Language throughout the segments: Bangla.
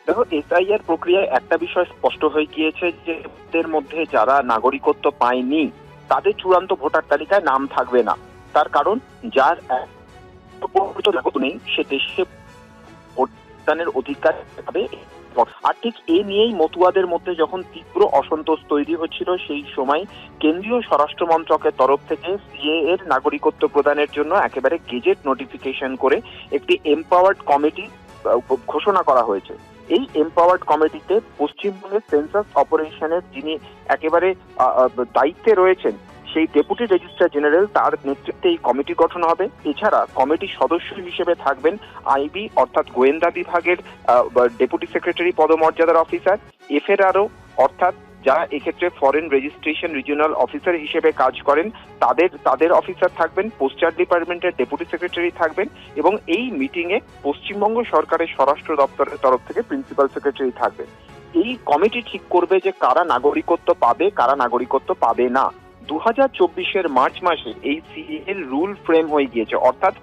দেখো, এসআইআর প্রক্রিয়ায় একটা বিষয় স্পষ্ট হয়ে গিয়েছে যে এদের মধ্যে যারা নাগরিকত্ব পায়নি তাদের চূড়ান্ত ভোটার তালিকায় নাম থাকবে না। তার কারণ, যার নেই সে দেশে ভোটদানের অধিকার পাবে। আর ঠিক এ নিয়েই মতুয়াদের মধ্যে যখন তীব্র অসন্তোষ তৈরি হচ্ছিল, সেই সময় কেন্দ্রীয় স্বরাষ্ট্র মন্ত্রকের তরফ থেকে সিএ এর নাগরিকত্ব প্রদানের জন্য একেবারে গেজেট নোটিফিকেশন করে একটি এমপাওয়ার্ড কমিটি ঘোষণা করা হয়েছে। এই এমপাওয়ার্ড কমিটিতে পশ্চিমবঙ্গের সেন্সাস অপারেশনের যিনি একেবারে দায়িত্বে রয়েছেন, সেই ডেপুটি রেজিস্ট্রার জেনারেল, তার নেতৃত্বে এই কমিটি গঠন হবে। এছাড়া কমিটির সদস্য হিসেবে থাকবেন আইবি অর্থাৎ গোয়েন্দা বিভাগের ডেপুটি সেক্রেটারি পদমর্যাদার অফিসার, এফআরআরও অর্থাৎ যারা এক্ষেত্রে ফরেন রেজিস্ট্রেশন রিজিওনাল অফিসার হিসেবে কাজ করেন তাদের অফিসার থাকবেন, পোস্টার ডিপার্টমেন্টের ডেপুটি সেক্রেটারি থাকবেন, এবং এই মিটিং এ পশ্চিমবঙ্গ সরকারের স্বরাষ্ট্র দপ্তরের তরফ থেকে প্রিন্সিপাল সেক্রেটারি থাকবেন। এই কমিটি ঠিক করবে যে কারা নাগরিকত্ব পাবে, কারা নাগরিকত্ব পাবে না। 2024 মার্চ মাসে এই সিএ এর রুল ফ্রেম হয়ে গিয়েছে, অর্থাৎ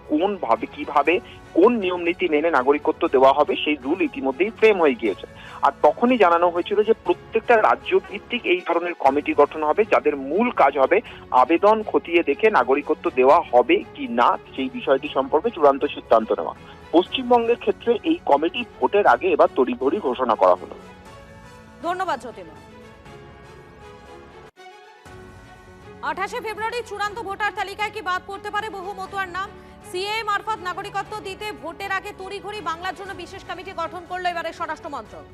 কিভাবে কোন নিয়ম নীতি মেনে নাগরিকত্ব দেওয়া হবে সেই রুল ইতিমধ্যেই ফ্রেম হয়ে গিয়েছে। আর তখনই জানানো হয়েছিল যে প্রত্যেকটা রাজ্য ভিত্তিক এই ধরনের কমিটি গঠন হবে, যাদের মূল কাজ হবে আবেদন খতিয়ে দেখে নাগরিকত্ব দেওয়া হবে কি না সেই বিষয়টি সম্পর্কে চূড়ান্ত সিদ্ধান্ত নেওয়া। পশ্চিমবঙ্গের ক্ষেত্রে এই কমিটি ভোটের আগে এবার তড়িঘড়ি ঘোষণা করা হলো। ধন্যবাদ জ্যোতির্ময়। 28 ফেব্রুয়ারি চূড়ান্ত ভোটার তালিকায় কি বাদ পড়তে পারে বহু মতুয়ার নাম? সিএ মারফত নাগরিকত্ব দিতে ভোটের আগে তড়িঘড়ি বাংলার জন্য বিশেষ কমিটি গঠন করলো এবারে স্বরাষ্ট্র মন্ত্রক।